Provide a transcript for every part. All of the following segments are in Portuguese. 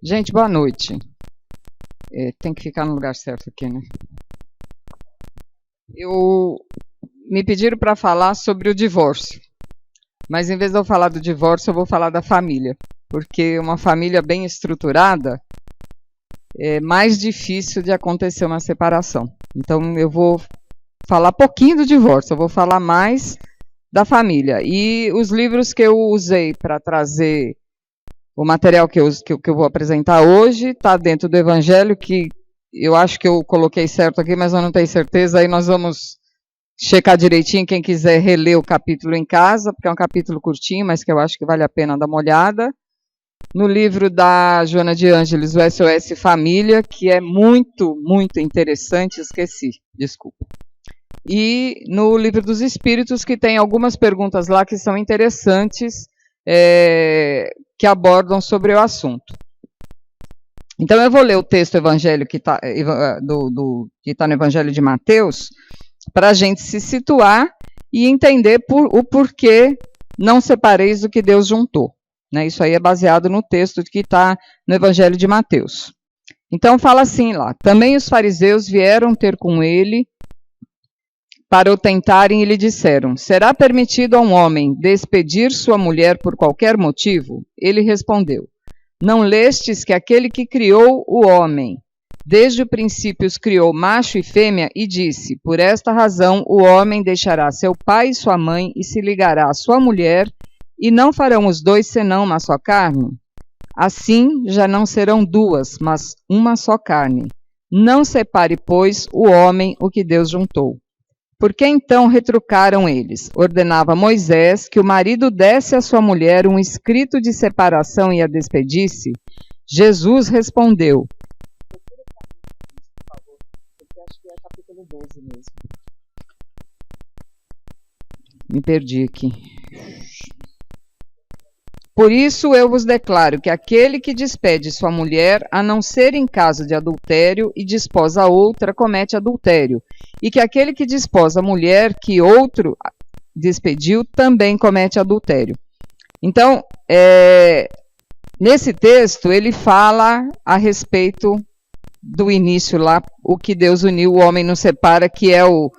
Gente, boa noite. Tem que ficar no lugar certo aqui, né? Me pediram para falar sobre o divórcio, mas em vez de eu falar do divórcio, eu vou falar da família, porque uma família bem estruturada é mais difícil de acontecer uma separação. Então eu vou falar pouquinho do divórcio, eu vou falar mais da família. E os livros que eu usei para trazer o material que eu vou apresentar hoje está dentro do Evangelho, que eu acho que eu coloquei certo aqui, mas eu não tenho certeza. Aí nós vamos checar direitinho, quem quiser reler o capítulo em casa, porque é um capítulo curtinho, mas que eu acho que vale a pena dar uma olhada. No livro da Joana de Ângeles, o SOS Família, que é muito, muito interessante, esqueci, desculpa. E no livro dos Espíritos, que tem algumas perguntas lá que são interessantes, que abordam sobre o assunto. Então eu vou ler o texto evangélico que está no Evangelho de Mateus, para a gente se situar e entender o porquê não separeis o que Deus juntou. Né? Isso aí é baseado no texto que está no Evangelho de Mateus. Então fala assim lá: também os fariseus vieram ter com ele para o tentarem e lhe disseram: será permitido a um homem despedir sua mulher por qualquer motivo? Ele respondeu: não lestes que aquele que criou o homem, desde o princípio os criou macho e fêmea, e disse: por esta razão o homem deixará seu pai e sua mãe e se ligará à sua mulher, e não farão os dois senão uma só carne? Assim já não serão duas, mas uma só carne. Não separe, pois, o homem o que Deus juntou. Por que então retrucaram eles? Ordenava Moisés que o marido desse à sua mulher um escrito de separação e a despedisse? Jesus respondeu. Acho que é capítulo 12 mesmo. Me perdi aqui. Por isso eu vos declaro que aquele que despede sua mulher, a não ser em caso de adultério, e desposa outra, comete adultério. E que aquele que desposa a mulher que outro despediu, também comete adultério. Então, nesse texto, ele fala a respeito do início lá, o que Deus uniu, o homem não separa, que é o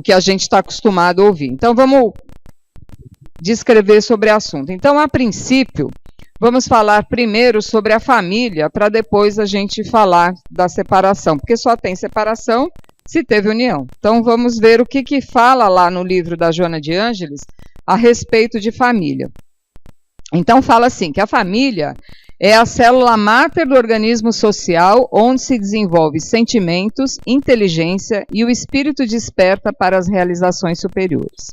que a gente está acostumado a ouvir. Então, vamos descrever sobre o assunto. Então, a princípio, vamos falar primeiro sobre a família, para depois a gente falar da separação, porque só tem separação se teve união. Então, vamos ver o que fala lá no livro da Joana de Ângeles a respeito de família. Então, fala assim, que a família é a célula máter do organismo social, onde se desenvolve sentimentos, inteligência e o espírito desperta para as realizações superiores.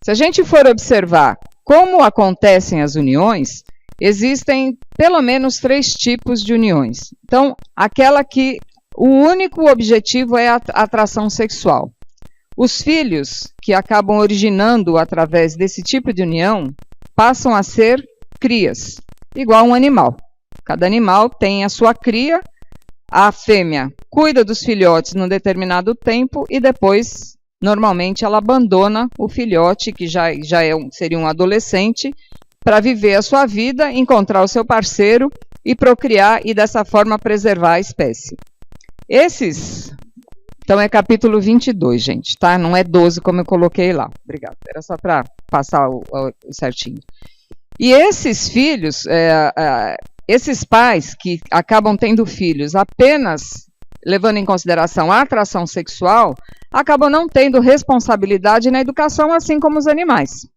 Se a gente for observar como acontecem as uniões, existem pelo menos 3 tipos de uniões. Então, aquela que o único objetivo é a atração sexual. Os filhos que acabam originando através desse tipo de união passam a ser crias, igual um animal. Cada animal tem a sua cria, a fêmea cuida dos filhotes num determinado tempo e depois, normalmente, ela abandona o filhote, que seria um adolescente, para viver a sua vida, encontrar o seu parceiro e procriar e, dessa forma, preservar a espécie. Então, é capítulo 22, gente, tá? Não é 12, como eu coloquei lá. Obrigada. Era só para passar o certinho. E esses filhos, esses pais que acabam tendo filhos apenas levando em consideração a atração sexual, acabam não tendo responsabilidade na educação, assim como os animais.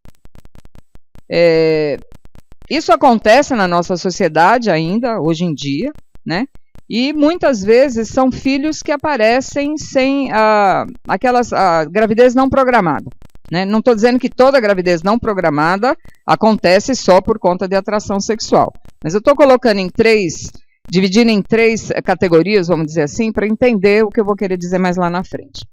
Isso acontece na nossa sociedade ainda, hoje em dia, né? E muitas vezes são filhos que aparecem sem a gravidez não programada. Né? Não estou dizendo que toda gravidez não programada acontece só por conta de atração sexual. Mas eu estou colocando dividindo em 3 categorias, vamos dizer assim, para entender o que eu vou querer dizer mais lá na frente.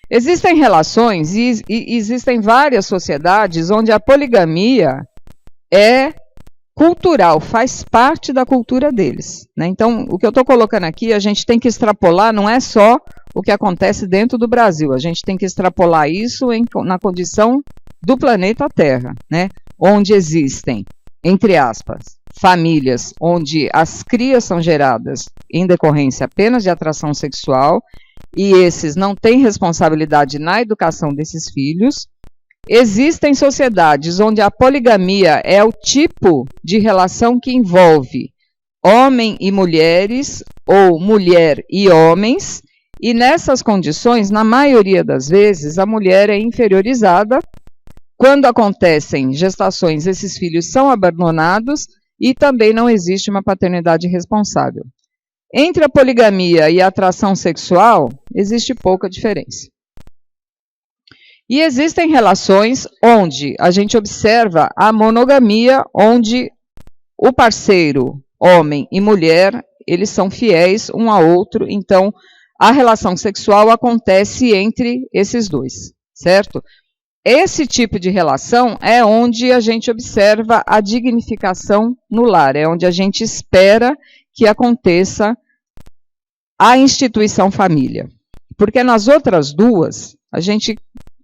Existem relações e existem várias sociedades onde a poligamia é cultural, faz parte da cultura deles. Né? Então, o que eu estou colocando aqui, a gente tem que extrapolar, não é só o que acontece dentro do Brasil, a gente tem que extrapolar isso na condição do planeta Terra. Né? onde existem, entre aspas, famílias onde as crias são geradas em decorrência apenas de atração sexual e esses não têm responsabilidade na educação desses filhos. Existem sociedades onde a poligamia é o tipo de relação que envolve homem e mulheres ou mulher e homens, e nessas condições, na maioria das vezes, a mulher é inferiorizada. Quando acontecem gestações, esses filhos são abandonados e também não existe uma paternidade responsável. Entre a poligamia e a atração sexual, existe pouca diferença. E existem relações onde a gente observa a monogamia, onde o parceiro, homem e mulher, eles são fiéis um ao outro, então a relação sexual acontece entre esses dois, certo? Esse tipo de relação é onde a gente observa a dignificação no lar, é onde a gente espera que aconteça a instituição família. Porque nas outras duas, a gente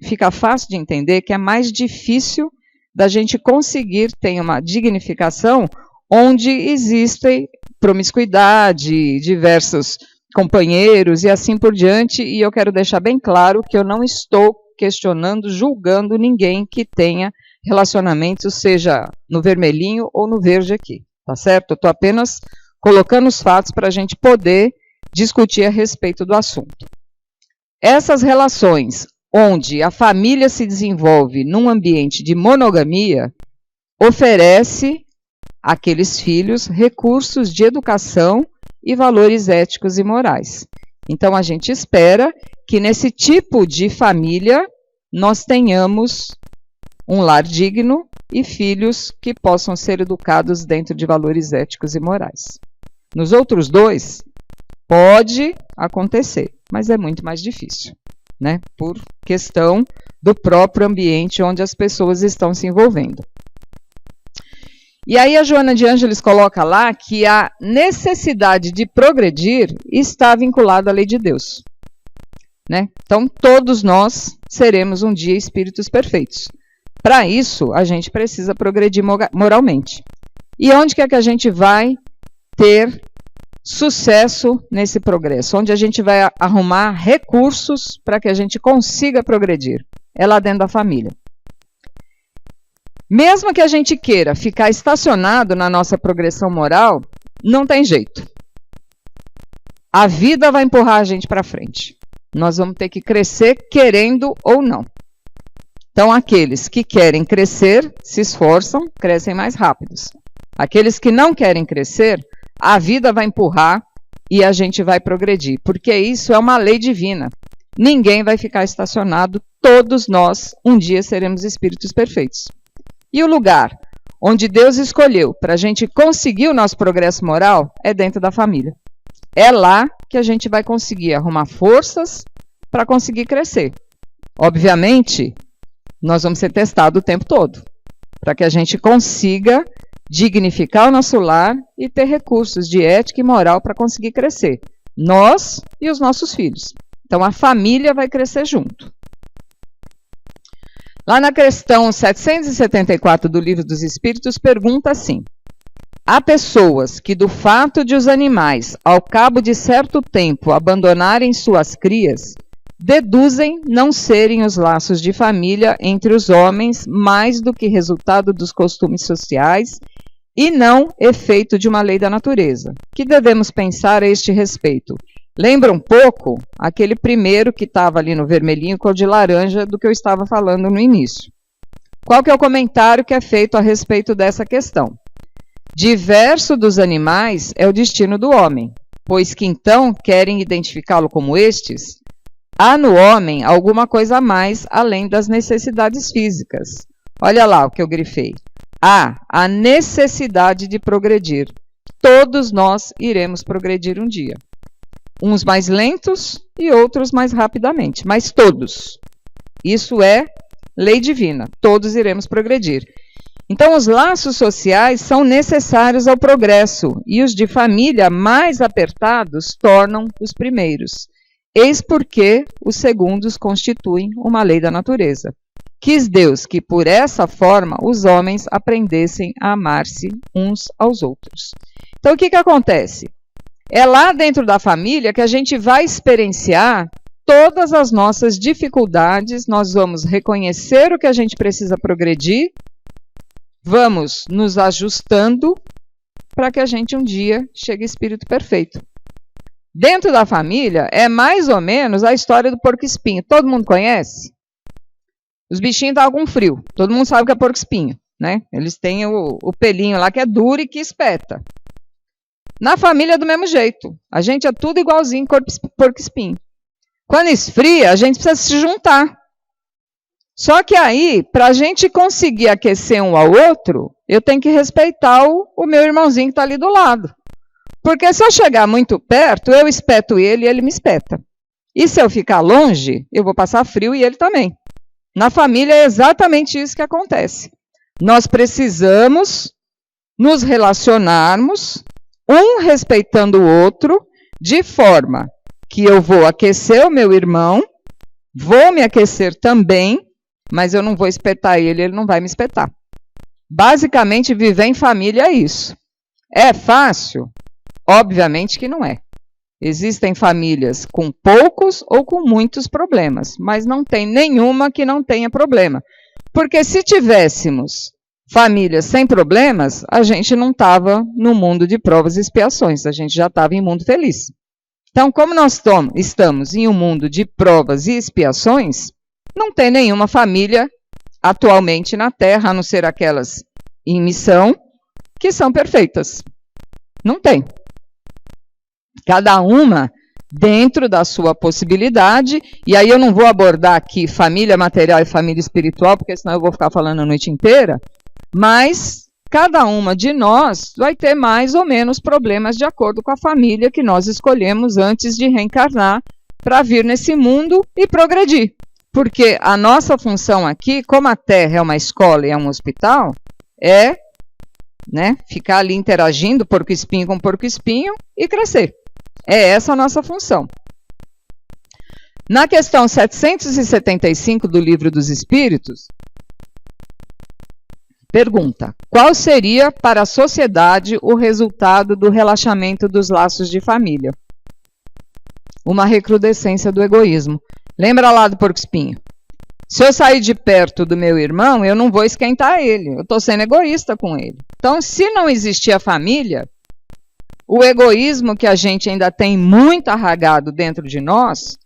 fica fácil de entender que é mais difícil da gente conseguir ter uma dignificação onde existe promiscuidade, diversos companheiros e assim por diante, e eu quero deixar bem claro que eu não estou questionando, julgando ninguém que tenha relacionamento, seja no vermelhinho ou no verde aqui, tá certo? Eu estou apenas colocando os fatos para a gente poder discutir a respeito do assunto. Essas relações onde a família se desenvolve num ambiente de monogamia, oferece àqueles filhos recursos de educação e valores éticos e morais. Então, a gente espera que nesse tipo de família nós tenhamos um lar digno e filhos que possam ser educados dentro de valores éticos e morais. Nos outros dois, pode acontecer, mas é muito mais difícil, né? Por questão do próprio ambiente onde as pessoas estão se envolvendo. E aí a Joana de Ângeles coloca lá que a necessidade de progredir está vinculada à lei de Deus, né? Então, todos nós seremos um dia espíritos perfeitos. Para isso, a gente precisa progredir moralmente. E onde que é que a gente vai ter sucesso nesse progresso? Onde a gente vai arrumar recursos para que a gente consiga progredir? É lá dentro da família. Mesmo que a gente queira ficar estacionado na nossa progressão moral, não tem jeito. A vida vai empurrar a gente para frente. Nós vamos ter que crescer querendo ou não. Então, aqueles que querem crescer, se esforçam, crescem mais rápidos. Aqueles que não querem crescer, a vida vai empurrar e a gente vai progredir. Porque isso é uma lei divina. Ninguém vai ficar estacionado. Todos nós, um dia, seremos espíritos perfeitos. E o lugar onde Deus escolheu para a gente conseguir o nosso progresso moral é dentro da família. É lá que a gente vai conseguir arrumar forças para conseguir crescer. Obviamente, nós vamos ser testados o tempo todo, para que a gente consiga dignificar o nosso lar e ter recursos de ética e moral para conseguir crescer. Nós e os nossos filhos. Então, a família vai crescer junto. Lá na questão 774 do Livro dos Espíritos, pergunta assim: há pessoas que, do fato de os animais, ao cabo de certo tempo, abandonarem suas crias, deduzem não serem os laços de família entre os homens mais do que resultado dos costumes sociais e não efeito de uma lei da natureza. Que devemos pensar a este respeito? Lembra um pouco aquele primeiro que estava ali no vermelhinho cor de laranja do que eu estava falando no início. Qual que é o comentário que é feito a respeito dessa questão? Diverso dos animais é o destino do homem, pois que então querem identificá-lo como estes, há no homem alguma coisa a mais além das necessidades físicas. Olha lá o que eu grifei. Há a necessidade de progredir. Todos nós iremos progredir um dia. Uns mais lentos e outros mais rapidamente, mas todos. Isso é lei divina, todos iremos progredir. Então, os laços sociais são necessários ao progresso e os de família mais apertados tornam os primeiros. Eis porque os segundos constituem uma lei da natureza. quis Deus que por essa forma os homens aprendessem a amar-se uns aos outros. Então o que acontece? É lá dentro da família que a gente vai experienciar todas as nossas dificuldades, nós vamos reconhecer o que a gente precisa progredir, vamos nos ajustando para que a gente um dia chegue ao espírito perfeito. Dentro da família é mais ou menos a história do porco-espinho. Todo mundo conhece? Os bichinhos estavam com frio. Todo mundo sabe o que é porco-espinho, né? Eles têm o pelinho lá que é duro e que espeta. Na família é do mesmo jeito. A gente é tudo igualzinho porco-espinho. Quando esfria, a gente precisa se juntar. Só que aí, para a gente conseguir aquecer um ao outro, eu tenho que respeitar o meu irmãozinho que está ali do lado. Porque se eu chegar muito perto, eu espeto ele e ele me espeta. E se eu ficar longe, eu vou passar frio e ele também. Na família é exatamente isso que acontece. Nós precisamos nos relacionarmos, um respeitando o outro, de forma que eu vou aquecer o meu irmão, vou me aquecer também, mas eu não vou espetar ele não vai me espetar. Basicamente, viver em família é isso. É fácil? Obviamente que não é. Existem famílias com poucos ou com muitos problemas, mas não tem nenhuma que não tenha problema. Porque se tivéssemos famílias sem problemas, a gente não estava no mundo de provas e expiações, a gente já estava em mundo feliz. Então, como nós estamos em um mundo de provas e expiações, não tem nenhuma família atualmente na Terra, a não ser aquelas em missão, que são perfeitas. Não tem. Cada uma dentro da sua possibilidade, e aí eu não vou abordar aqui família material e família espiritual, porque senão eu vou ficar falando a noite inteira, mas cada uma de nós vai ter mais ou menos problemas de acordo com a família que nós escolhemos antes de reencarnar para vir nesse mundo e progredir. Porque a nossa função aqui, como a Terra é uma escola e é um hospital, é ficar ali interagindo porco-espinho com porco-espinho e crescer. É essa a nossa função. Na questão 775 do Livro dos Espíritos, pergunta: qual seria para a sociedade o resultado do relaxamento dos laços de família? Uma recrudescência do egoísmo. Lembra lá do porco-espinho? Se eu sair de perto do meu irmão, eu não vou esquentar ele. Eu estou sendo egoísta com ele. Então, se não existir a família, o egoísmo que a gente ainda tem muito arraigado dentro de nós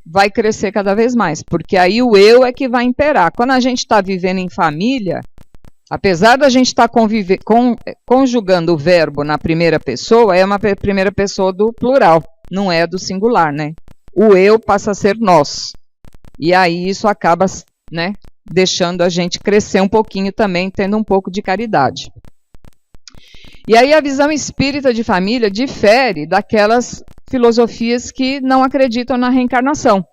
vai crescer cada vez mais, porque aí o eu é que vai imperar. Quando a gente está vivendo em família, apesar da gente estar conjugando o verbo na primeira pessoa, é uma primeira pessoa do plural, não é do singular, né? O eu passa a ser nós. E aí isso acaba, deixando a gente crescer um pouquinho também, tendo um pouco de caridade. E aí a visão espírita de família difere daquelas filosofias que não acreditam na reencarnação.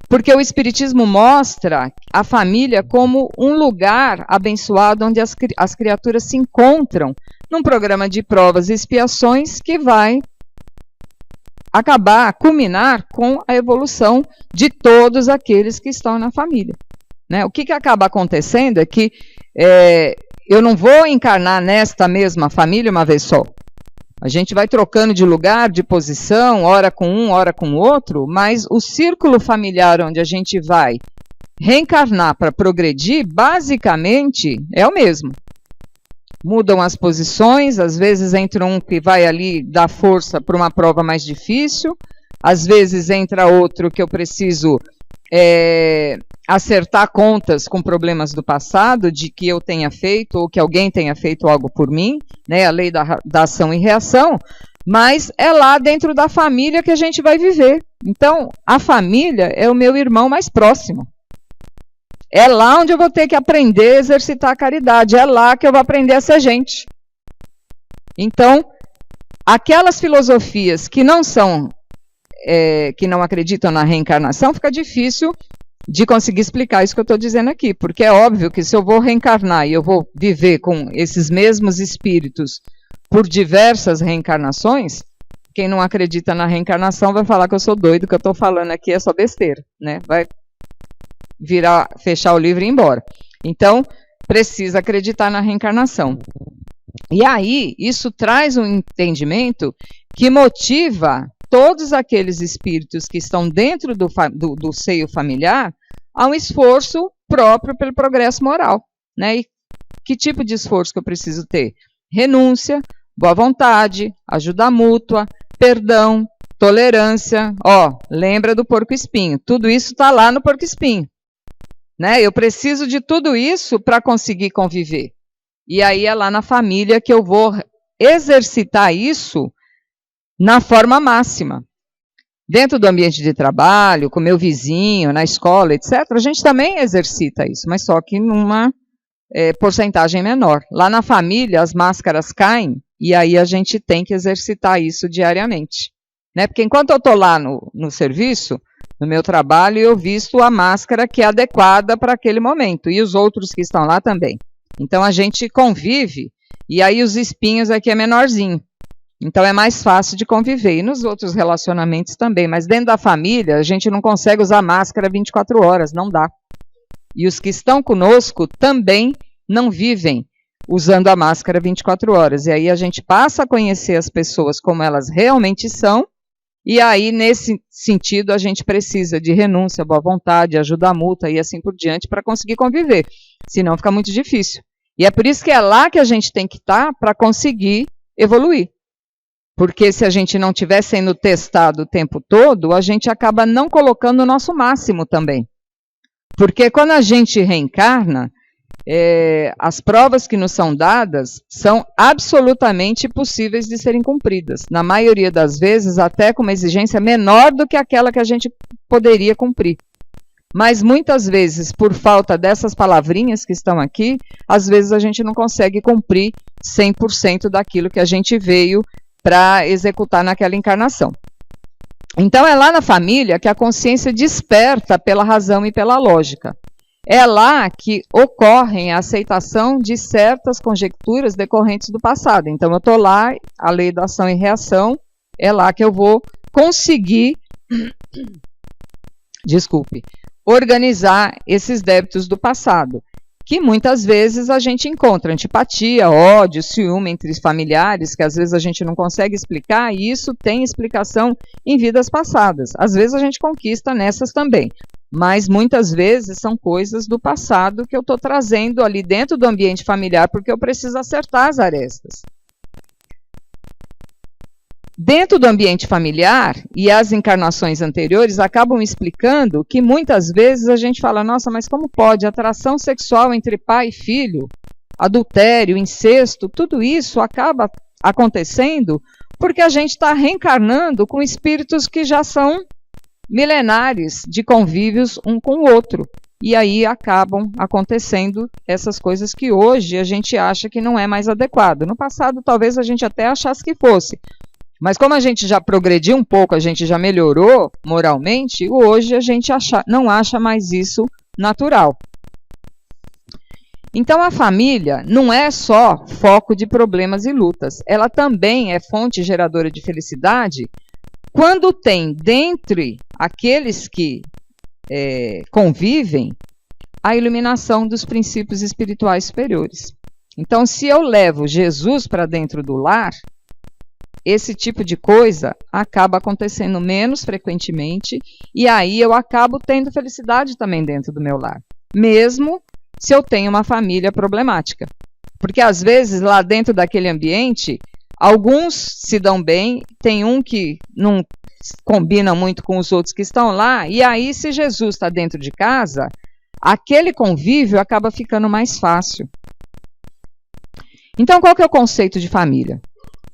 Porque o espiritismo mostra a família como um lugar abençoado onde as criaturas se encontram num programa de provas e expiações que vai culminar com a evolução de todos aqueles que estão na família. O que acaba acontecendo é que eu não vou encarnar nesta mesma família uma vez só. A gente vai trocando de lugar, de posição, ora com um, ora com o outro, mas o círculo familiar onde a gente vai reencarnar para progredir, basicamente, é o mesmo. Mudam as posições, às vezes entra um que vai ali dar força para uma prova mais difícil, às vezes entra outro que eu preciso acertar contas com problemas do passado, de que eu tenha feito ou que alguém tenha feito algo por mim, a lei da ação e reação, mas é lá dentro da família que a gente vai viver. Então, a família é o meu irmão mais próximo. É lá onde eu vou ter que aprender a exercitar a caridade, é lá que eu vou aprender a ser gente. Então, aquelas filosofias que não acreditam na reencarnação, fica difícil de conseguir explicar isso que eu estou dizendo aqui, porque é óbvio que se eu vou reencarnar e eu vou viver com esses mesmos espíritos por diversas reencarnações, quem não acredita na reencarnação vai falar que eu sou doido, que eu estou falando aqui é só besteira, vai virar, fechar o livro e ir embora. Então, precisa acreditar na reencarnação. E aí, isso traz um entendimento que motiva todos aqueles espíritos que estão dentro do seio familiar a um esforço próprio pelo progresso moral, né? E que tipo de esforço que eu preciso ter? Renúncia, boa vontade, ajuda mútua, perdão, tolerância. Lembra do porco-espinho. Tudo isso está lá no porco-espinho, né? Eu preciso de tudo isso para conseguir conviver. E aí é lá na família que eu vou exercitar isso na forma máxima. Dentro do ambiente de trabalho, com meu vizinho, na escola, etc., a gente também exercita isso, mas só que numa porcentagem menor. Lá na família, as máscaras caem, e aí a gente tem que exercitar isso diariamente, né? Porque enquanto eu estou lá no serviço, no meu trabalho, eu visto a máscara que é adequada para aquele momento, e os outros que estão lá também. Então a gente convive, e aí os espinhos aqui é menorzinho. Então é mais fácil de conviver. E nos outros relacionamentos também. Mas dentro da família, a gente não consegue usar máscara 24 horas, não dá. E os que estão conosco também não vivem usando a máscara 24 horas. E aí a gente passa a conhecer as pessoas como elas realmente são. E aí, nesse sentido, a gente precisa de renúncia, boa vontade, ajuda mútua e assim por diante para conseguir conviver. Senão fica muito difícil. E é por isso que é lá que a gente tem que estar para conseguir evoluir. Porque se a gente não estiver sendo testado o tempo todo, a gente acaba não colocando o nosso máximo também. Porque quando a gente reencarna, as provas que nos são dadas são absolutamente possíveis de serem cumpridas. Na maioria das vezes, até com uma exigência menor do que aquela que a gente poderia cumprir. Mas muitas vezes, por falta dessas palavrinhas que estão aqui, às vezes a gente não consegue cumprir 100% daquilo que a gente veio para executar naquela encarnação. Então é lá na família que a consciência desperta pela razão e pela lógica. É lá que ocorre a aceitação de certas conjecturas decorrentes do passado. Então eu estou lá, a lei da ação e reação, é lá que eu vou conseguir, organizar esses débitos do passado. Que muitas vezes a gente encontra antipatia, ódio, ciúme entre familiares, que às vezes a gente não consegue explicar, e isso tem explicação em vidas passadas. Às vezes a gente conquista nessas também, mas muitas vezes são coisas do passado que eu estou trazendo ali dentro do ambiente familiar, porque eu preciso acertar as arestas. Dentro do ambiente familiar, e as encarnações anteriores acabam explicando que muitas vezes a gente fala, nossa, mas como pode? Atração sexual entre pai e filho, adultério, incesto, tudo isso acaba acontecendo porque a gente está reencarnando com espíritos que já são milenares de convívios um com o outro. E aí acabam acontecendo essas coisas que hoje a gente acha que não é mais adequado. No passado talvez a gente até achasse que fosse. Mas como a gente já progrediu um pouco, a gente já melhorou moralmente, hoje a gente não acha mais isso natural. Então a família não é só foco de problemas e lutas, ela também é fonte geradora de felicidade quando tem dentre aqueles que convivem a iluminação dos princípios espirituais superiores. Então se eu levo Jesus para dentro do lar, esse tipo de coisa acaba acontecendo menos frequentemente e aí eu acabo tendo felicidade também dentro do meu lar, mesmo se eu tenho uma família problemática. Porque às vezes lá dentro daquele ambiente, alguns se dão bem, tem um que não combina muito com os outros que estão lá, e aí se Jesus está dentro de casa, aquele convívio acaba ficando mais fácil. Então qual que é o conceito de família?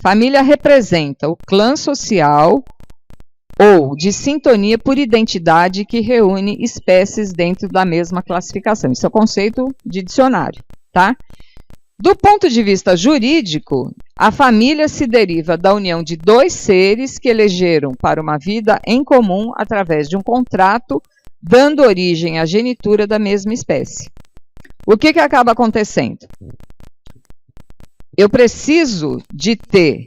Família representa o clã social ou de sintonia por identidade que reúne espécies dentro da mesma classificação. Isso é o conceito de dicionário, tá? Do ponto de vista jurídico, a família se deriva da união de dois seres que elegeram para uma vida em comum através de um contrato, dando origem à genitura da mesma espécie. O que acaba acontecendo? Eu preciso de ter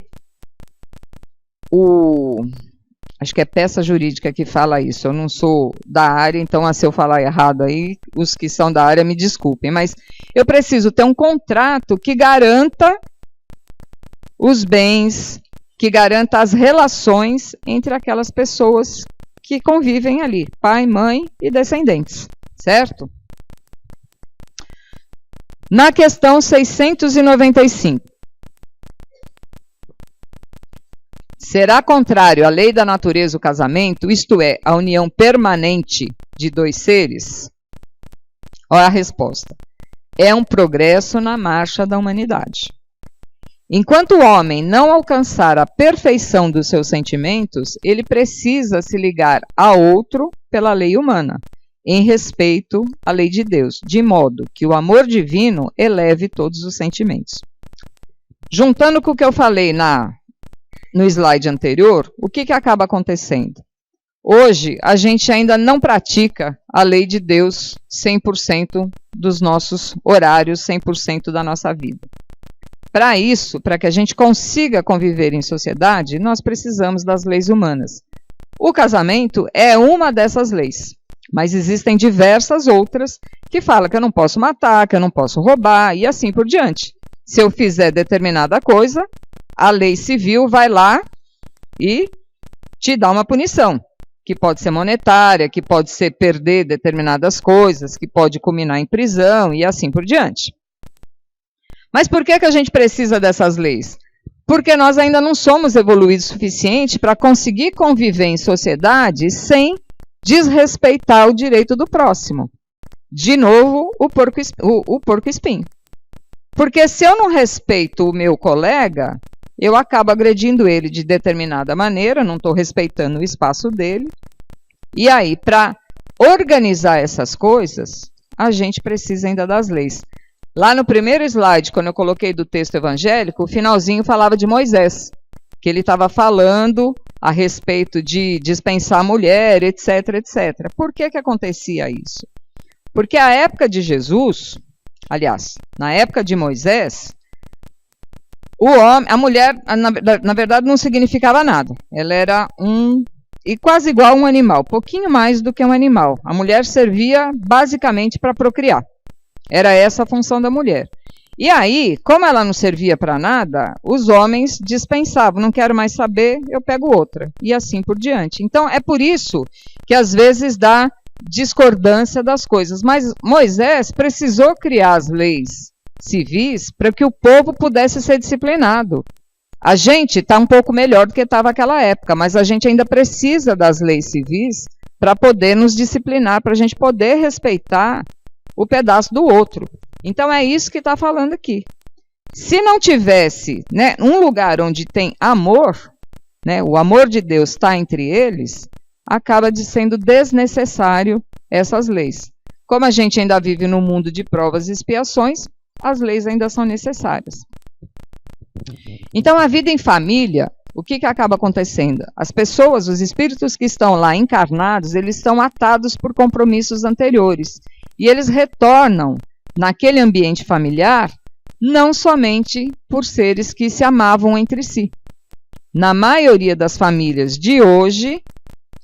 Acho que é peça jurídica que fala isso. Eu não sou da área, então se eu falar errado aí, os que são da área me desculpem. Mas eu preciso ter um contrato que garanta os bens, que garanta as relações entre aquelas pessoas que convivem ali, pai, mãe e descendentes, certo? Na questão 695. Será contrário à lei da natureza o casamento, isto é, a união permanente de dois seres? Olha a resposta. É um progresso na marcha da humanidade. Enquanto o homem não alcançar a perfeição dos seus sentimentos, ele precisa se ligar a outro pela lei humana, em respeito à lei de Deus, de modo que o amor divino eleve todos os sentimentos. Juntando com o que eu falei no slide anterior, o que acaba acontecendo? Hoje, a gente ainda não pratica a lei de Deus 100% dos nossos horários, 100% da nossa vida. Para isso, para que a gente consiga conviver em sociedade, nós precisamos das leis humanas. O casamento é uma dessas leis, mas existem diversas outras que falam que eu não posso matar, que eu não posso roubar e assim por diante. Se eu fizer determinada coisa, a lei civil vai lá e te dá uma punição, que pode ser monetária, que pode ser perder determinadas coisas, que pode culminar em prisão e assim por diante. Mas por que a gente precisa dessas leis? Porque nós ainda não somos evoluídos o suficiente para conseguir conviver em sociedade sem desrespeitar o direito do próximo. De novo, o porco-espinho. Porque se eu não respeito o meu colega, eu acabo agredindo ele de determinada maneira, não estou respeitando o espaço dele. E aí, para organizar essas coisas, a gente precisa ainda das leis. Lá no primeiro slide, quando eu coloquei do texto evangélico, o finalzinho falava de Moisés, que ele estava falando a respeito de dispensar a mulher, etc, etc. Por que acontecia isso? Porque a época de Jesus, aliás, na época de Moisés, a mulher, na verdade, não significava nada. Ela era e quase igual a um animal, pouquinho mais do que um animal. A mulher servia basicamente para procriar. Era essa a função da mulher. E aí, como ela não servia para nada, os homens dispensavam. Não quero mais saber, eu pego outra. E assim por diante. Então, é por isso que às vezes dá discordância das coisas. Mas Moisés precisou criar as leis civis para que o povo pudesse ser disciplinado. A gente está um pouco melhor do que estava naquela época, mas a gente ainda precisa das leis civis para poder nos disciplinar, para a gente poder respeitar o pedaço do outro. Então é isso que está falando aqui. Se não tivesse, né, um lugar onde tem amor, né, o amor de Deus está entre eles, acaba sendo desnecessário essas leis. Como a gente ainda vive num mundo de provas e expiações, as leis ainda são necessárias. Então a vida em família, o que acaba acontecendo? As pessoas, os espíritos que estão lá encarnados, eles estão atados por compromissos anteriores. E eles retornam naquele ambiente familiar não somente por seres que se amavam entre si. Na maioria das famílias de hoje,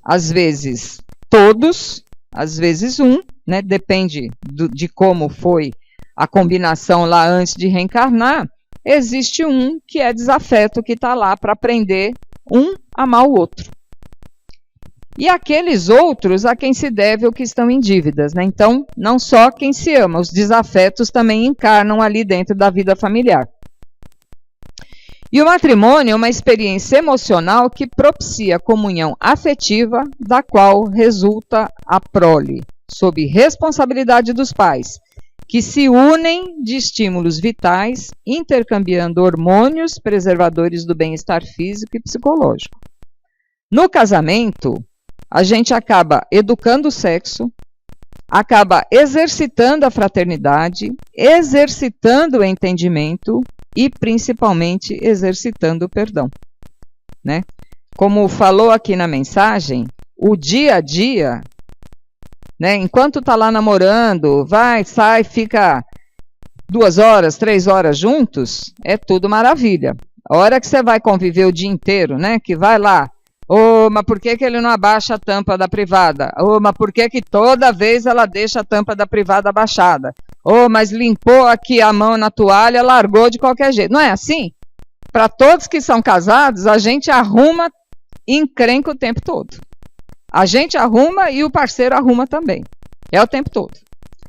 às vezes todos, às vezes um, né, depende de como foi a combinação lá antes de reencarnar, existe um que é desafeto, que está lá para aprender um a amar o outro. E aqueles outros a quem se deve ou que estão em dívidas, né? Então, não só quem se ama, os desafetos também encarnam ali dentro da vida familiar. E o matrimônio é uma experiência emocional que propicia a comunhão afetiva, da qual resulta a prole, sob responsabilidade dos pais, que se unem de estímulos vitais, intercambiando hormônios preservadores do bem-estar físico e psicológico. No casamento, a gente acaba educando o sexo, acaba exercitando a fraternidade, exercitando o entendimento e, principalmente, exercitando o perdão, né? Como falou aqui na mensagem, o dia a dia, né, enquanto está lá namorando, vai, sai, fica 2 horas, 3 horas juntos, é tudo maravilha. A hora que você vai conviver o dia inteiro, né, que vai lá, Ô, mas por que ele não abaixa a tampa da privada? Ô, mas por que toda vez ela deixa a tampa da privada abaixada? Ô, mas limpou aqui a mão na toalha, largou de qualquer jeito. Não é assim? Para todos que são casados, a gente arruma e encrenca o tempo todo. A gente arruma e o parceiro arruma também. É o tempo todo.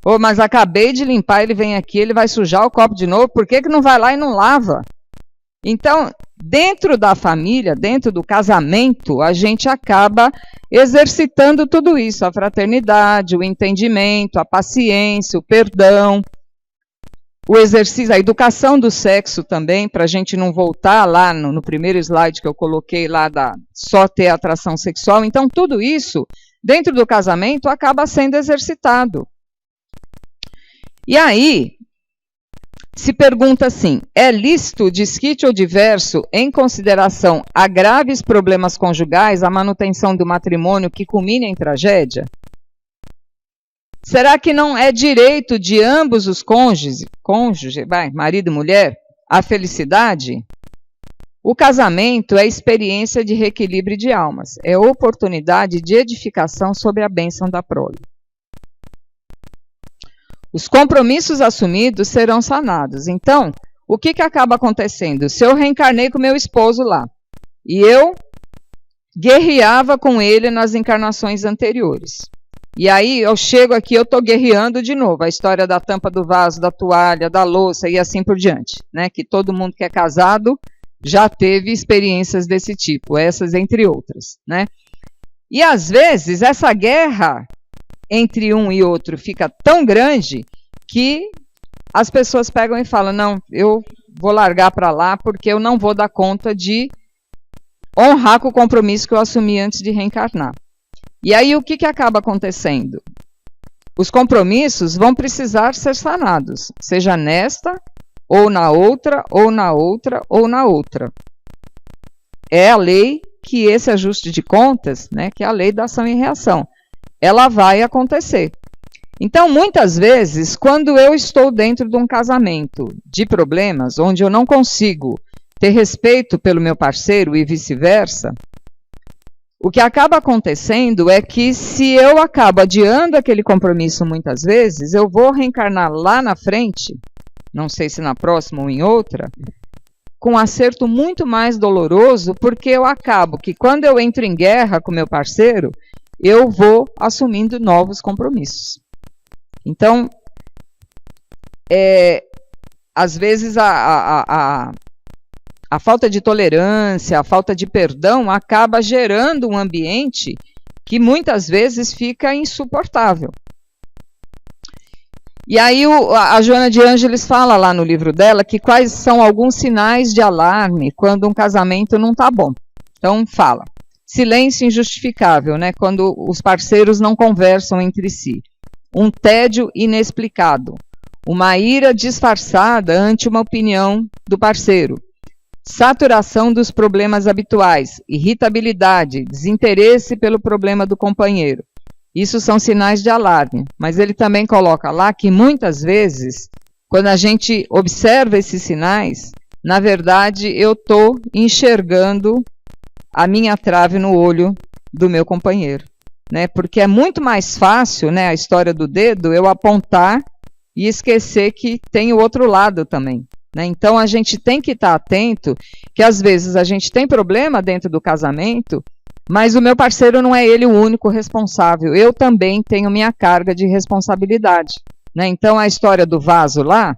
Ô, mas acabei de limpar, ele vem aqui, ele vai sujar o copo de novo, por que não vai lá e não lava? Então, dentro da família, dentro do casamento, a gente acaba exercitando tudo isso, a fraternidade, o entendimento, a paciência, o perdão, o exercício, a educação do sexo também, para a gente não voltar lá no primeiro slide que eu coloquei lá da só ter atração sexual. Então, tudo isso, dentro do casamento, acaba sendo exercitado. E aí, se pergunta assim, é lícito, desquite ou diverso, em consideração a graves problemas conjugais, a manutenção do matrimônio que culmina em tragédia? Será que não é direito de ambos os cônjuges, marido e mulher, a felicidade? O casamento é experiência de reequilíbrio de almas, é oportunidade de edificação sob a bênção da prole. Os compromissos assumidos serão sanados. Então, o que acaba acontecendo? Se eu reencarnei com meu esposo lá, e eu guerreava com ele nas encarnações anteriores, e aí eu chego aqui, eu estou guerreando de novo, a história da tampa do vaso, da toalha, da louça e assim por diante, né? Que todo mundo que é casado já teve experiências desse tipo, essas entre outras, né? E às vezes essa guerra entre um e outro fica tão grande que as pessoas pegam e falam, não, eu vou largar para lá porque eu não vou dar conta de honrar com o compromisso que eu assumi antes de reencarnar. E aí o que acaba acontecendo? Os compromissos vão precisar ser sanados, seja nesta, ou na outra, ou na outra, ou na outra. É a lei que esse ajuste de contas, né, que é a lei da ação e reação, ela vai acontecer. Então, muitas vezes, quando eu estou dentro de um casamento de problemas, onde eu não consigo ter respeito pelo meu parceiro e vice-versa, o que acaba acontecendo é que se eu acabo adiando aquele compromisso muitas vezes, eu vou reencarnar lá na frente, não sei se na próxima ou em outra, com um acerto muito mais doloroso, porque eu acabo que quando eu entro em guerra com meu parceiro, eu vou assumindo novos compromissos. Então, às vezes a falta de tolerância, a falta de perdão acaba gerando um ambiente que muitas vezes fica insuportável. E aí a Joana de Ângeles fala lá no livro dela que quais são alguns sinais de alarme quando um casamento não está bom. Então fala, silêncio injustificável, né, quando os parceiros não conversam entre si. Um tédio inexplicado, uma ira disfarçada ante uma opinião do parceiro, saturação dos problemas habituais, irritabilidade, desinteresse pelo problema do companheiro. Isso são sinais de alarme, mas ele também coloca lá que muitas vezes, quando a gente observa esses sinais, na verdade eu estou enxergando a minha trave no olho do meu companheiro. Né, porque é muito mais fácil, né, a história do dedo, eu apontar e esquecer que tem o outro lado também. Né? Então a gente tem que estar atento que às vezes a gente tem problema dentro do casamento, mas o meu parceiro não é ele o único responsável. Eu também tenho minha carga de responsabilidade. Né? Então a história do vaso lá,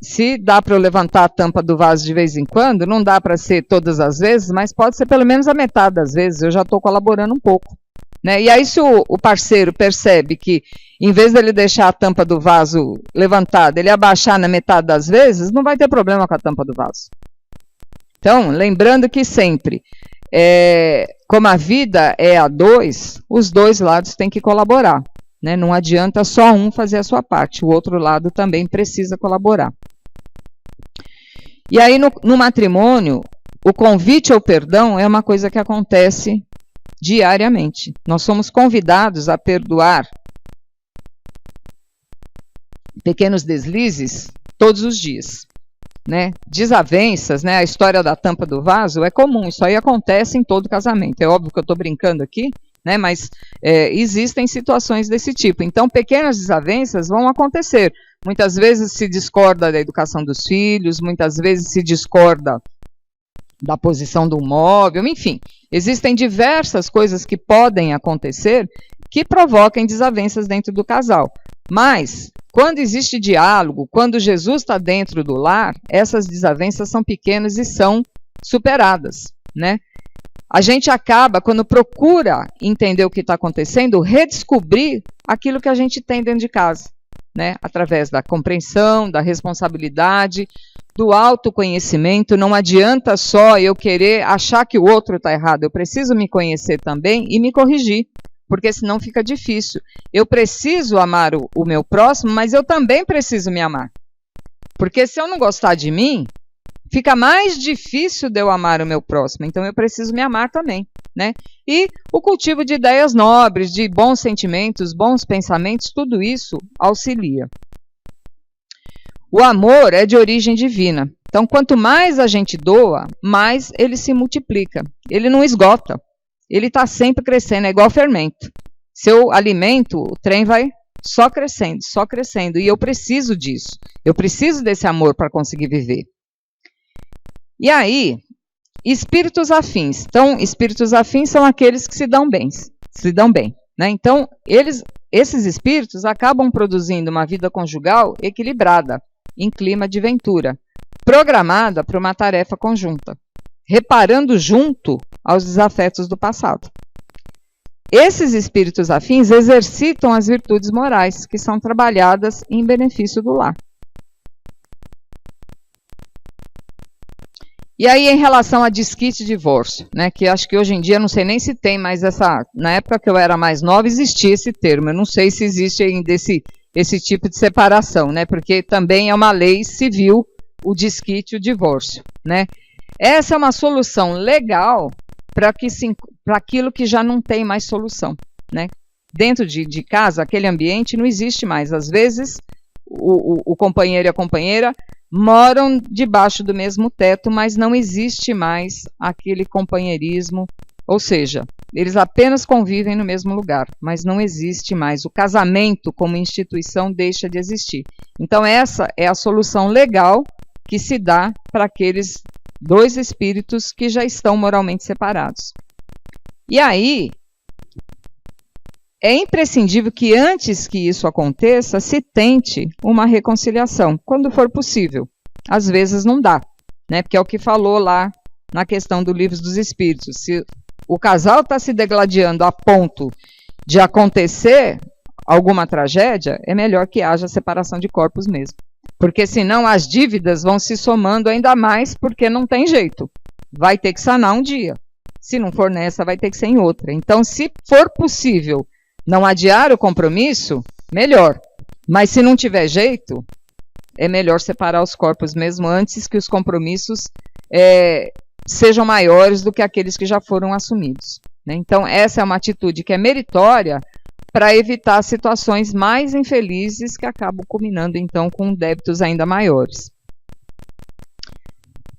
se dá para eu levantar a tampa do vaso de vez em quando, não dá para ser todas as vezes, mas pode ser pelo menos a metade das vezes, eu já estou colaborando um pouco. Né? E aí se o parceiro percebe que, em vez dele deixar a tampa do vaso levantada, ele abaixar na metade das vezes, não vai ter problema com a tampa do vaso. Então, lembrando que sempre, como a vida é a dois, os dois lados têm que colaborar. Né? Não adianta só um fazer a sua parte, o outro lado também precisa colaborar. E aí no matrimônio, o convite ao perdão é uma coisa que acontece diariamente. Nós somos convidados a perdoar pequenos deslizes todos os dias. né, desavenças, né, a história da tampa do vaso é comum, isso aí acontece em todo casamento. É óbvio que eu estou brincando aqui, né, mas existem situações desse tipo. Então, pequenas desavenças vão acontecer. Muitas vezes se discorda da educação dos filhos, muitas vezes se discorda da posição do móvel, enfim. Existem diversas coisas que podem acontecer que provoquem desavenças dentro do casal. Mas, quando existe diálogo, quando Jesus está dentro do lar, essas desavenças são pequenas e são superadas, né? A gente acaba, quando procura entender o que está acontecendo, redescobrir aquilo que a gente tem dentro de casa, né? Através da compreensão, da responsabilidade, do autoconhecimento. Não adianta só eu querer achar que o outro está errado, eu preciso me conhecer também e me corrigir, porque senão fica difícil. Eu preciso amar o meu próximo, mas eu também preciso me amar. Porque se eu não gostar de mim, fica mais difícil de eu amar o meu próximo. Então eu preciso me amar também, né? E o cultivo de ideias nobres, de bons sentimentos, bons pensamentos, tudo isso auxilia. O amor é de origem divina. Então, quanto mais a gente doa, mais ele se multiplica. Ele não esgota. Ele está sempre crescendo, é igual fermento. Se eu alimento, o trem vai só crescendo. E eu preciso disso. Eu preciso desse amor para conseguir viver. E aí, espíritos afins. Então, espíritos afins são aqueles que se dão bem, né? Então, esses espíritos acabam produzindo uma vida conjugal equilibrada, em clima de ventura, programada para uma tarefa conjunta, reparando junto aos desafetos do passado. Esses espíritos afins exercitam as virtudes morais, que são trabalhadas em benefício do lar. E aí, em relação a desquite e divórcio, né, que acho que hoje em dia, não sei nem se tem mais na época que eu era mais nova, existia esse termo, eu não sei se existe ainda esse tipo de separação, né, porque também é uma lei civil o desquite e o divórcio, né. Essa é uma solução legal para aquilo que já não tem mais solução, né. Dentro de casa, aquele ambiente não existe mais, às vezes o companheiro e a companheira moram debaixo do mesmo teto, mas não existe mais aquele companheirismo, ou seja, eles apenas convivem no mesmo lugar, mas não existe mais. O casamento como instituição deixa de existir. Então essa é a solução legal que se dá para aqueles dois espíritos que já estão moralmente separados. E aí, é imprescindível que antes que isso aconteça, se tente uma reconciliação, quando for possível. Às vezes não dá, né? Porque é o que falou lá na questão do Livro dos Espíritos. Se o casal está se degladiando a ponto de acontecer alguma tragédia, é melhor que haja separação de corpos mesmo. Porque senão as dívidas vão se somando ainda mais, porque não tem jeito. Vai ter que sanar um dia. Se não for nessa, vai ter que ser em outra. Então, se for possível não adiar o compromisso, melhor. Mas se não tiver jeito, é melhor separar os corpos mesmo antes que os compromissos sejam maiores do que aqueles que já foram assumidos, né? Então, essa é uma atitude que é meritória para evitar situações mais infelizes que acabam culminando, então, com débitos ainda maiores.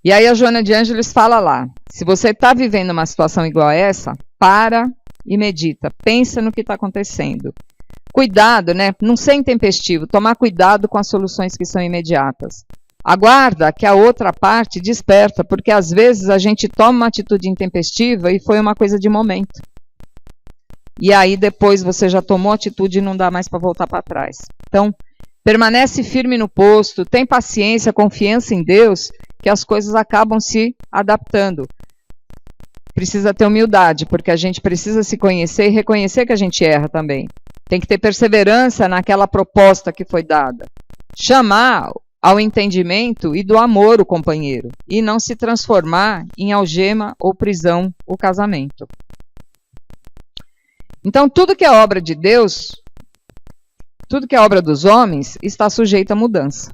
E aí a Joana de Ângeles fala lá, se você está vivendo uma situação igual a essa, para e medita, pensa no que está acontecendo. Cuidado, né? Não ser intempestivo, tomar cuidado com as soluções que são imediatas. Aguarda que a outra parte desperta, porque às vezes a gente toma uma atitude intempestiva e foi uma coisa de momento. E aí depois você já tomou atitude e não dá mais para voltar para trás. Então, permanece firme no posto, tem paciência, confiança em Deus, que as coisas acabam se adaptando. Precisa ter humildade, porque a gente precisa se conhecer e reconhecer que a gente erra também. Tem que ter perseverança naquela proposta que foi dada. Chamar ao entendimento e do amor o companheiro, e não se transformar em algema ou prisão o casamento. Então, tudo que é obra de Deus, tudo que é obra dos homens, está sujeito a mudança.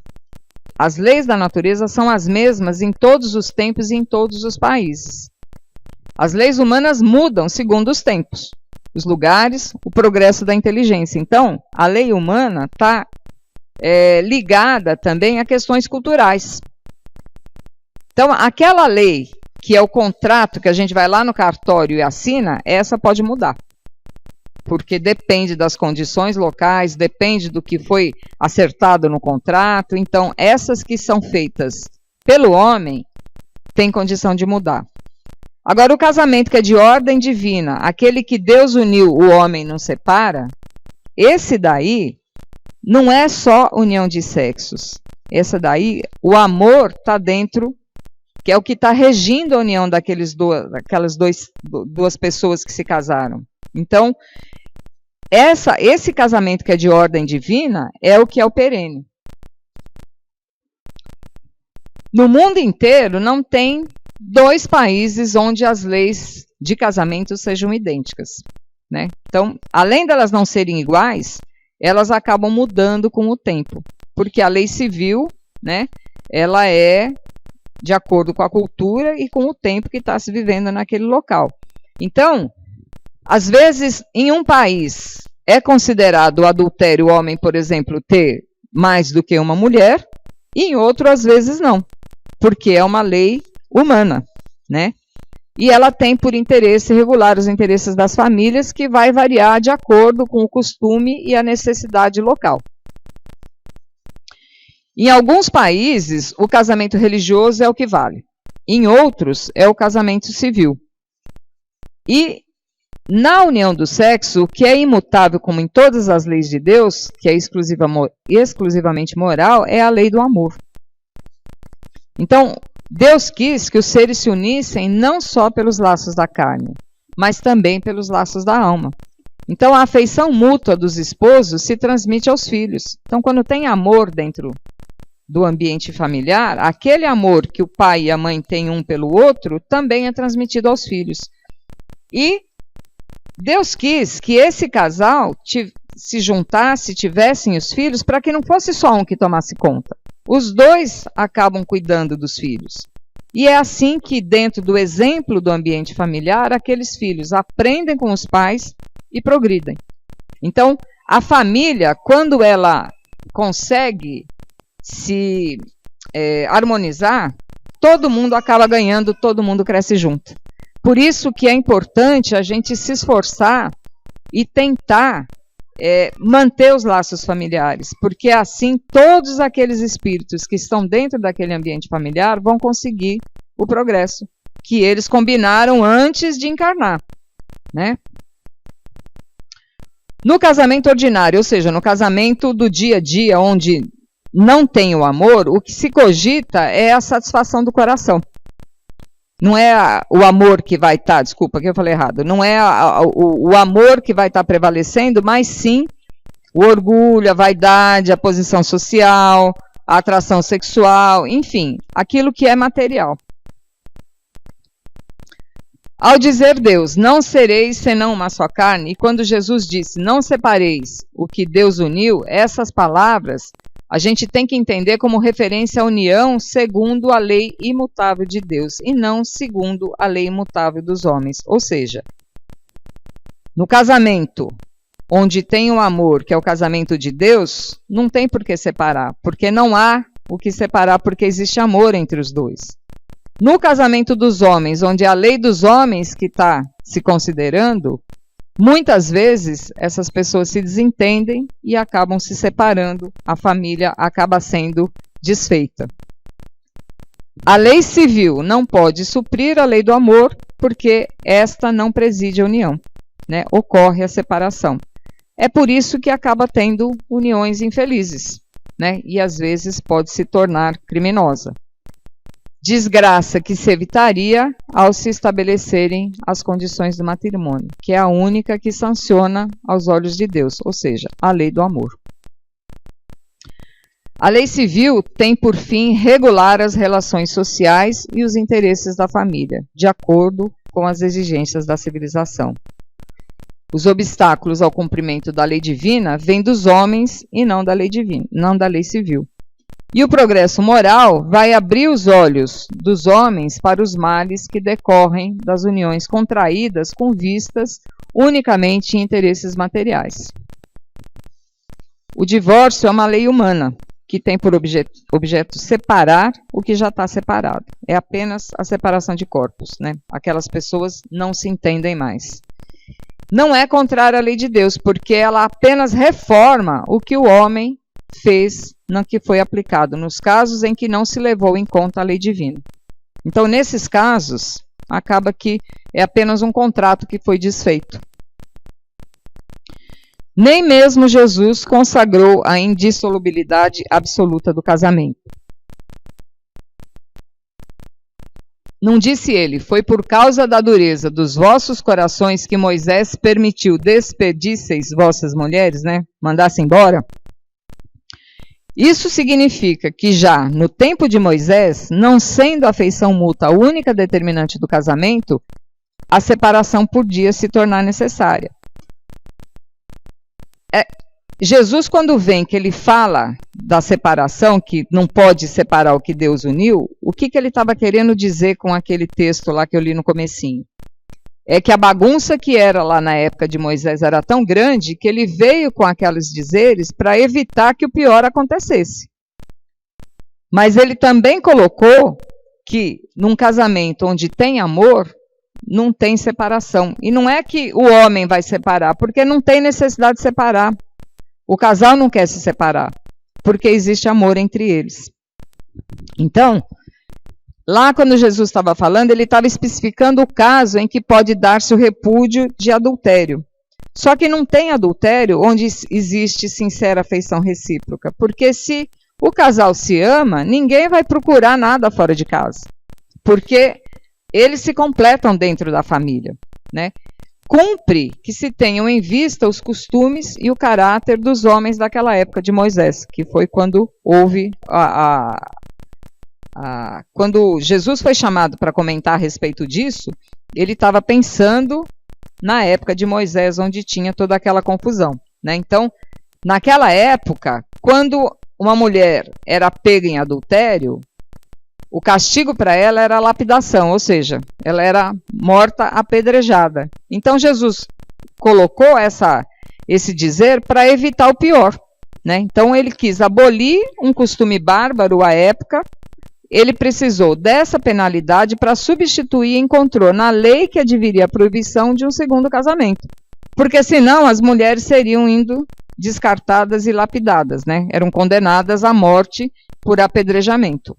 As leis da natureza são as mesmas em todos os tempos e em todos os países. As leis humanas mudam segundo os tempos, os lugares, o progresso da inteligência. Então, a lei humana está ligada também a questões culturais. Então, aquela lei que é o contrato que a gente vai lá no cartório e assina, essa pode mudar. Porque depende das condições locais, depende do que foi acertado no contrato. Então, essas que são feitas pelo homem, têm condição de mudar. Agora, o casamento que é de ordem divina, aquele que Deus uniu, o homem não separa, esse daí não é só união de sexos. Essa daí, o amor está dentro, que é o que está regindo a união daquelas duas pessoas que se casaram. Então, esse casamento que é de ordem divina é o que é o perene. No mundo inteiro não tem 2 países onde as leis de casamento sejam idênticas, né? Então, além delas não serem iguais, elas acabam mudando com o tempo, porque a lei civil, né, ela é de acordo com a cultura e com o tempo que está se vivendo naquele local. Então, às vezes, em um país, é considerado o adultério o homem, por exemplo, ter mais do que uma mulher, e em outro, às vezes, não, porque é uma lei humana, né? E ela tem por interesse regular os interesses das famílias, que vai variar de acordo com o costume e a necessidade local. Em alguns países, o casamento religioso é o que vale. Em outros, é o casamento civil. E na união do sexo, o que é imutável, como em todas as leis de Deus, que é exclusivamente moral, é a lei do amor. Então, Deus quis que os seres se unissem não só pelos laços da carne, mas também pelos laços da alma. Então, a afeição mútua dos esposos se transmite aos filhos. Então, quando tem amor dentro do ambiente familiar, aquele amor que o pai e a mãe têm um pelo outro também é transmitido aos filhos. E Deus quis que esse casal se juntasse, tivessem os filhos, para que não fosse só um que tomasse conta. Os 2 acabam cuidando dos filhos. E é assim que, dentro do exemplo do ambiente familiar, aqueles filhos aprendem com os pais e progridem. Então, a família, quando ela consegue se harmonizar, todo mundo acaba ganhando, todo mundo cresce junto. Por isso que é importante a gente se esforçar e tentar manter os laços familiares, porque assim todos aqueles espíritos que estão dentro daquele ambiente familiar vão conseguir o progresso que eles combinaram antes de encarnar, né? No casamento ordinário, ou seja, no casamento do dia a dia, onde não tem o amor, o que se cogita é a satisfação do coração. Não é o amor que vai estar, desculpa que eu falei errado, não é o amor que vai estar prevalecendo, mas sim o orgulho, a vaidade, a posição social, a atração sexual, enfim, aquilo que é material. Ao dizer Deus, não sereis senão uma só carne, e quando Jesus disse, não separeis o que Deus uniu, essas palavras a gente tem que entender como referência à união segundo a lei imutável de Deus e não segundo a lei imutável dos homens. Ou seja, no casamento onde tem o amor, que é o casamento de Deus, não tem por que separar, porque não há o que separar, porque existe amor entre os 2. No casamento dos homens, onde é a lei dos homens que está se considerando, muitas vezes essas pessoas se desentendem e acabam se separando, a família acaba sendo desfeita. A lei civil não pode suprir a lei do amor, porque esta não preside a união, né? Ocorre a separação. É por isso que acaba tendo uniões infelizes, né? E às vezes pode se tornar criminosa. Desgraça que se evitaria ao se estabelecerem as condições do matrimônio, que é a única que sanciona aos olhos de Deus, ou seja, a lei do amor. A lei civil tem por fim regular as relações sociais e os interesses da família, de acordo com as exigências da civilização. Os obstáculos ao cumprimento da lei divina vêm dos homens e não da lei divina, não da lei civil. E o progresso moral vai abrir os olhos dos homens para os males que decorrem das uniões contraídas com vistas unicamente em interesses materiais. O divórcio é uma lei humana, que tem por objeto separar o que já está separado. É apenas a separação de corpos, né? Aquelas pessoas não se entendem mais. Não é contrária à lei de Deus, porque ela apenas reforma o que o homem fez no que foi aplicado, nos casos em que não se levou em conta a lei divina. Então, nesses casos, acaba que é apenas um contrato que foi desfeito. Nem mesmo Jesus consagrou a indissolubilidade absoluta do casamento. Não disse ele, foi por causa da dureza dos vossos corações que Moisés permitiu despedisseis vossas mulheres, né? Mandasse embora? Isso significa que já no tempo de Moisés, não sendo a afeição mútua a única determinante do casamento, a separação podia se tornar necessária. Jesus, quando vem que ele fala da separação, que não pode separar o que Deus uniu, o que ele estava querendo dizer com aquele texto lá que eu li no comecinho? É que a bagunça que era lá na época de Moisés era tão grande que ele veio com aqueles dizeres para evitar que o pior acontecesse. Mas ele também colocou que num casamento onde tem amor, não tem separação. E não é que o homem vai separar, porque não tem necessidade de separar. O casal não quer se separar, porque existe amor entre eles. Então, lá quando Jesus estava falando, ele estava especificando o caso em que pode dar-se o repúdio de adultério. Só que não tem adultério onde existe sincera afeição recíproca, porque se o casal se ama, ninguém vai procurar nada fora de casa, porque eles se completam dentro da família, né? Cumpre que se tenham em vista os costumes e o caráter dos homens daquela época de Moisés, que foi quando houve quando Jesus foi chamado para comentar a respeito disso, ele estava pensando na época de Moisés, onde tinha toda aquela confusão, né? Então, naquela época, quando uma mulher era pega em adultério, o castigo para ela era a lapidação, ou seja, ela era morta apedrejada. Então Jesus colocou esse dizer para evitar o pior, né? Então ele quis abolir um costume bárbaro à época. Ele precisou dessa penalidade para substituir e encontrou na lei que adviria a proibição de um segundo casamento. Porque senão as mulheres seriam indo descartadas e lapidadas, né? Eram condenadas à morte por apedrejamento.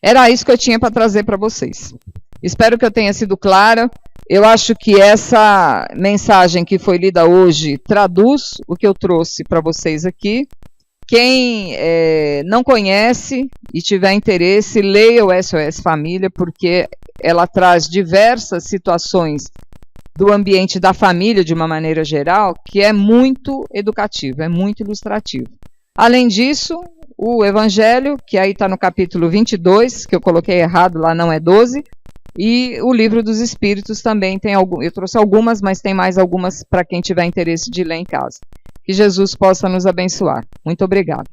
Era isso que eu tinha para trazer para vocês. Espero que eu tenha sido clara. Eu acho que essa mensagem que foi lida hoje traduz o que eu trouxe para vocês aqui. Quem não conhece e tiver interesse, leia o SOS Família, porque ela traz diversas situações do ambiente da família de uma maneira geral, que é muito educativo, é muito ilustrativo. Além disso, o Evangelho, que aí está no capítulo 22, que eu coloquei errado, lá não é 12, e o Livro dos Espíritos também tem algumas, eu trouxe algumas, mas tem mais algumas para quem tiver interesse de ler em casa. Que Jesus possa nos abençoar. Muito obrigada.